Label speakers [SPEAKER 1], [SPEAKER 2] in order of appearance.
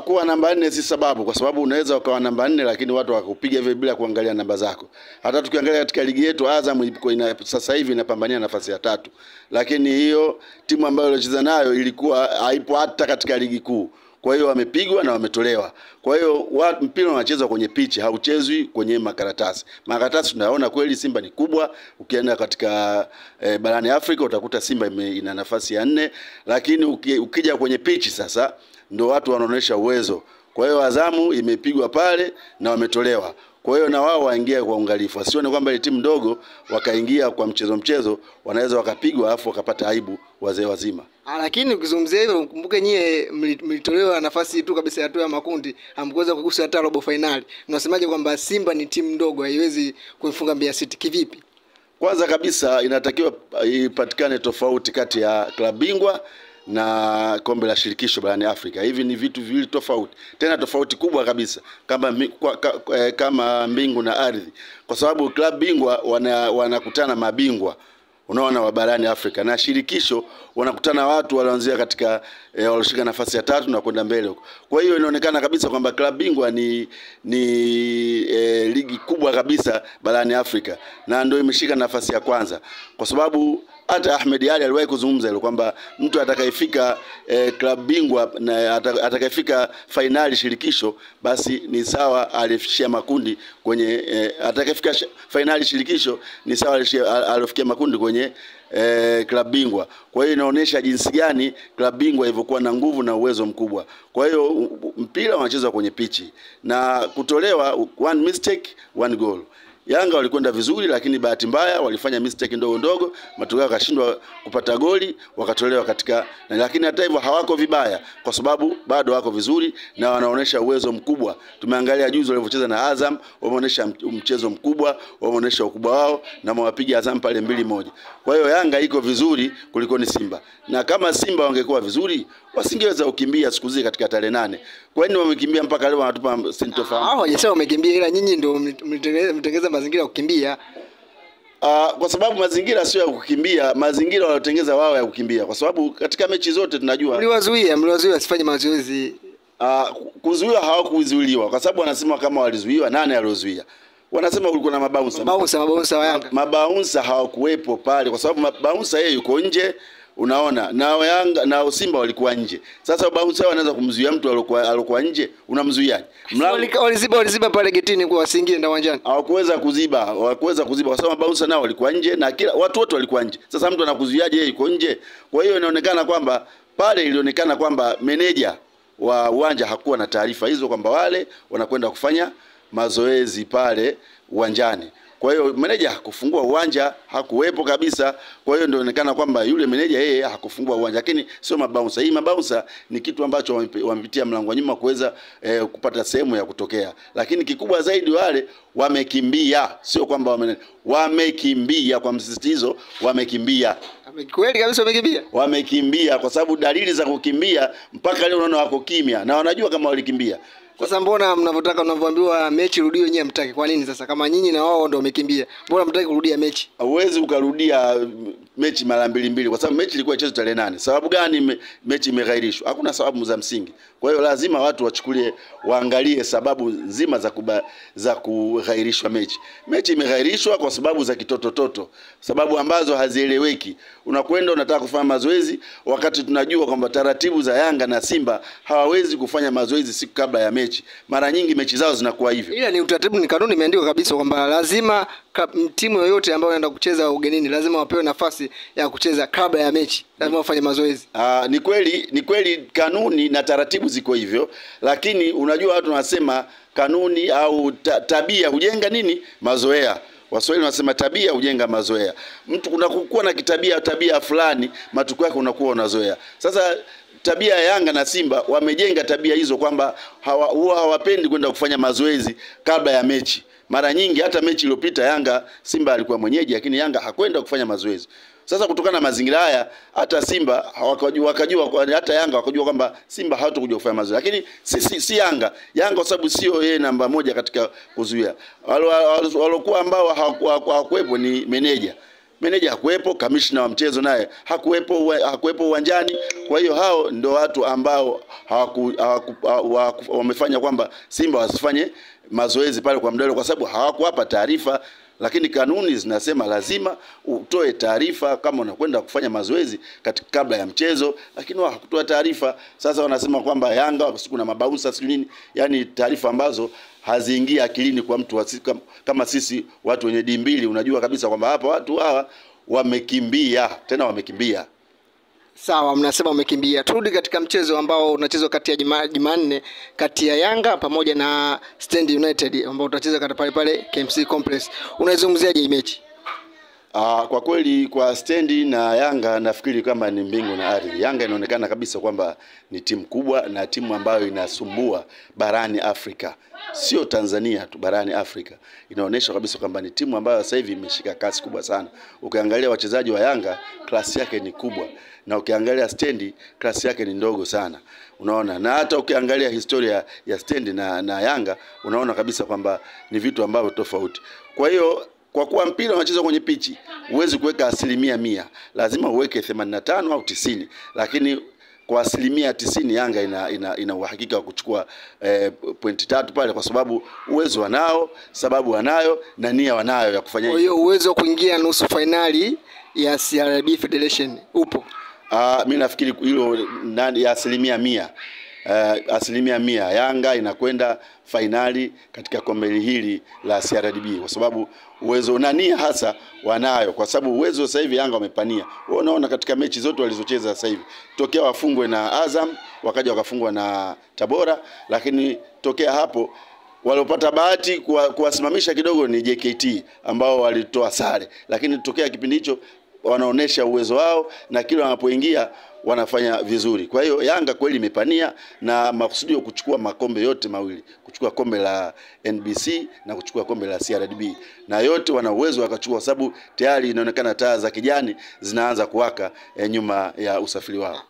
[SPEAKER 1] Kuwa namba 4 si sababu, kwa sababu unaweza ukawa namba 4 lakini watu wakakupiga vile bila kuangalia namba zako. Hata tukiangalia katika ligi yetu, Azam sasa hivi inapambania nafasi ya 3. Lakini hiyo timu ambayo ilicheza nayo ilikuwa haipo hata katika ligi kuu. Kwa hiyo wamepigwa na wametolewa. Kwa hiyo mpira unachezwa kwenye pichi, hauchezwi kwenye makaratasi. Makaratasi tunaona kweli Simba ni kubwa. Ukienda katika barani Afrika utakuta Simba ina nafasi ya 4, lakini ukija kwenye pichi sasa ndio watu wanaonesha uwezo. Kwa hiyo Azamu imepigwa pale na wametolewa. Kwa hiyo na wao waingia kwa ungalifu. Wasione kwamba ile timu ndogo wakaingia kwa mchezo wanaweza wakapigwa afu wakapata aibu wazee wazima.
[SPEAKER 2] Lakini ukizungumzia hivyo kumbuke nyie mlitolewa nafasi tu kabisa ya hatua ya makundi, hamkuweza kugusa hata robo finali. Unasemaje kwamba Simba ni timu ndogo haiwezi kuifunga Mbeya City kivipi?
[SPEAKER 1] Kwanza kabisa inatakiwa ipatikane tofauti kati ya klabu bingwa na kombe la shirikisho barani Afrika. Hivi ni vitu viwili tofauti. Tena tofauti kubwa kabisa kama mbingu na ardhi. Kwa sababu klabu bingwa wanakutana mabingwa, unaona, wa barani Afrika, na shirikisho wanakutana watu walioanzia katika walioshika nafasi ya 3 na kwenda mbele huko. Kwa hiyo inaonekana kabisa kwamba klabu bingwa ni ligi kubwa kabisa barani Afrika na ndio imeshika nafasi ya kwanza, kwa sababu hata Ahmed Ali aliwahi kuzungumza hilo kwamba mtu atakayefika klabu bingwa na atakayefika finali shirikisho basi ni sawa alifikia makundi kwenye atakayefika finali shirikisho ni sawa alifikia makundi kwenye klabu bingwa. Kwa hiyo inaonyesha jinsi gani klabu bingwa ilivyokuwa na nguvu na uwezo mkubwa. Kwa hiyo mpira unachezwa kwenye pichi na kutolewa one mistake one goal. Yanga walikwenda vizuri, lakini bahati mbaya walifanya mistake ndogo ndogo, matokeo yakashindwa kupata goli, wakatolewa lakini hata hivyo hawako vibaya kwa sababu bado wako vizuri na wanaonesha uwezo mkubwa. Tumeangalia juzi walivyocheza na Azam, wameonesha mchezo mkubwa, wameonesha ukubwa wao na wamepiga Azam pale 2-1. Kwa hiyo Yanga iko vizuri kuliko ni Simba. Na kama Simba wangekuwa vizuri, wasingeweza kukimbia siku zile katika tarehe 8. Kwa nini wamekimbia mpaka leo wanatupa sintofahamu?
[SPEAKER 2] Hawajasema wamekimbia, ila nyinyi ndio mtengeza mazingira ya kukimbia.
[SPEAKER 1] Kwa sababu mazingira sio ya kukimbia, mazingira walotengeza wao ya kukimbia. Kwa sababu katika mechi zote tunajua
[SPEAKER 2] mliwazuia wasifanye mazoezi.
[SPEAKER 1] Kuzuiwa hawakuzuiliwa kwa sababu wanasema kama walizuiwa, nani aliozuia? Wanasema kulikuwa na mabaunsa
[SPEAKER 2] wa Yanga.
[SPEAKER 1] Mabaunsa hawakuwepo pale kwa sababu mabaunsa yeye yuko nje, unaona, na Yanga na Simba walikuwa nje. Sasa baunsa wanaweza kumzuia mtu alokuwa nje, unamzuiaje?
[SPEAKER 2] Waliziba pale getini kwa wasiingie ndani uwanjani.
[SPEAKER 1] Hawakuweza kuziba kwa sababu baunsa nao walikuwa nje na kila watu wote walikuwa nje. Sasa mtu anakuzuiaje yeye yuko nje? Kwa hiyo inaonekana kwamba pale ilionekana kwamba meneja wa uwanja hakuwa na taarifa hizo kwamba wale wanakwenda kufanya mazoezi pale uwanjani. Kwa hiyo meneja hakufungua uwanja, hakuwepo kabisa. Kwa hiyo ndio inaonekana kwamba yule meneja yeye hakufungua uwanja, lakini sio mabaunsa. Hii mabaunsa ni kitu ambacho wamepitia mlango nyuma kuweza kupata sehemu ya kutokea. Lakini kikubwa zaidi wale wamekimbia, sio kwamba wamekimbia kwa msisitizo, wamekimbia.
[SPEAKER 2] Kweli kabisa wamekimbia.
[SPEAKER 1] Wamekimbia kwa sababu dalili za kukimbia mpaka leo unaona wako kimya na wanajua kama walikimbia.
[SPEAKER 2] Sasa mbona mnavyoambiwa mechi rudio wenyewe mtaki? Kwa nini sasa kama nyinyi na wao ndio wamekimbia? Mbona mtaki kurudia mechi?
[SPEAKER 1] Hauwezi ukarudia mechi mara mbili kwa sababu mechi ilikuwa ichezwe tarehe 8. Sababu gani mechi imeghairishwa? Hakuna sababu za msingi. Kwa hiyo lazima watu waangalie sababu nzima za kughairishwa mechi. Mechi imeghairishwa kwa sababu za kitotototo, sababu ambazo hazieleweki. Unakwenda unataka kufanya mazoezi wakati tunajua kwamba taratibu za Yanga na Simba hawawezi kufanya mazoezi siku kabla ya mechi. Mara nyingi mechi zao zinakuwa hivyo.
[SPEAKER 2] Ila ni utaratibu, ni kanuni imeandikwa kabisa kwamba lazima timu yoyote ambayo inaenda kucheza ugenini lazima wapewe nafasi ya kucheza kabla ya mechi. Lazima wafanye mazoezi.
[SPEAKER 1] Ni kweli kanuni na taratibu ziko hivyo, lakini unajua watu wanasema kanuni au tabia hujenga nini? Mazoea. Waswahili wanasema tabia hujenga mazoea. Mtu kunakuwa na tabia fulani, matukio yake unakuwa unazoea. Sasa tabia ya Yanga na Simba wamejenga tabia hizo kwamba hawapendi kwenda kufanya mazoezi kabla ya mechi. Mara nyingi hata mechi iliyopita Simba alikuwa mwenyeji lakini Yanga hakwenda kufanya mazoezi. Sasa kutokana na mazingira haya hata Simba wakajua hata Yanga wakajua kwamba Simba hawatakuja kufanya mazoezi. Lakini si Yanga kwa sababu sio yeye namba 1 katika kuzuia. Walokuwa ambao hawakuwepo ni meneja. meneja hakuwepo, kamishna wa mchezo naye hakuwepo uwanjani. Kwa hiyo hao ndio watu ambao wamefanya kwamba Simba wasifanye mazoezi pale kwa muda, kwa sababu hawakuwapa taarifa. Lakini kanuni zinasema lazima utoe taarifa kama unakwenda kufanya mazoezi kabla ya mchezo, lakini wao hakutoa taarifa. Sasa wanasema kwamba Yanga kuna mabouncer sio nini, yani taarifa ambazo haziingia akilini kwa mtu kama sisi watu wenye dimbili. Unajua kabisa kwamba hapa watu hawa wamekimbia, tena wamekimbia.
[SPEAKER 2] Sawa, mnasema umekimbia. Turudi katika mchezo ambao unachezwa kati ya Jumanne kati ya Yanga pamoja na Stand United ambao utacheza kata pale KMC Complex. Unaizungumziaje hii mechi?
[SPEAKER 1] Kwa kweli kwa Stand na Yanga nafikiri kama ni mbingu na ardhi. Yanga inaonekana kabisa kwamba ni timu kubwa na timu ambayo inasumbua barani Afrika. Sio Tanzania tu, barani Afrika. Inaonyesha kabisa kwamba ni timu ambayo sasa hivi imeshika kasi kubwa sana. Ukiangalia wachezaji wa Yanga, klasi yake ni kubwa. Na ukiangalia Stand, klasi yake ni ndogo sana. Unaona, na hata ukiangalia historia ya Stand na Yanga, unaona kabisa kwamba ni vitu ambavyo tofauti. Kwa hiyo kwa kuwa mpira unachezwa kwenye pichi, huwezi kuweka 100%, lazima uweke 85 au 90. Lakini kwa 90% Yanga ina uhakika wa kuchukua pointi 3 pale, kwa sababu uwezo wanao, sababu wanayo na nia wanayo ya kufanya.
[SPEAKER 2] Kwa hiyo uwezo wa kuingia nusu finali ya CRB Federation upo.
[SPEAKER 1] Mimi nafikiri hilo ndani ya 100%. 100% Yanga inakwenda finali katika kombe hili la CRDB, kwa sababu uwezo na nia hasa wanayo, kwa sababu uwezo sasa hivi Yanga wamepania. Wewe unaona katika mechi zote walizocheza sasa hivi, tokea wafungwe na Azam, wakaja wakafungwa na Tabora, lakini tokea hapo walopata bahati kuwasimamisha kidogo ni JKT ambao walitoa sare, lakini tokea kipindi hicho wanaonesha uwezo wao na kila wanapoingia wanafanya vizuri. Kwa hiyo Yanga kweli imepania na makusudio kuchukua makombe yote mawili, kuchukua kombe la NBC na kuchukua kombe la CRDB, na yote wana uwezo wakachukua, sababu tayari inaonekana taa za kijani zinaanza kuwaka nyuma ya usafiri wao.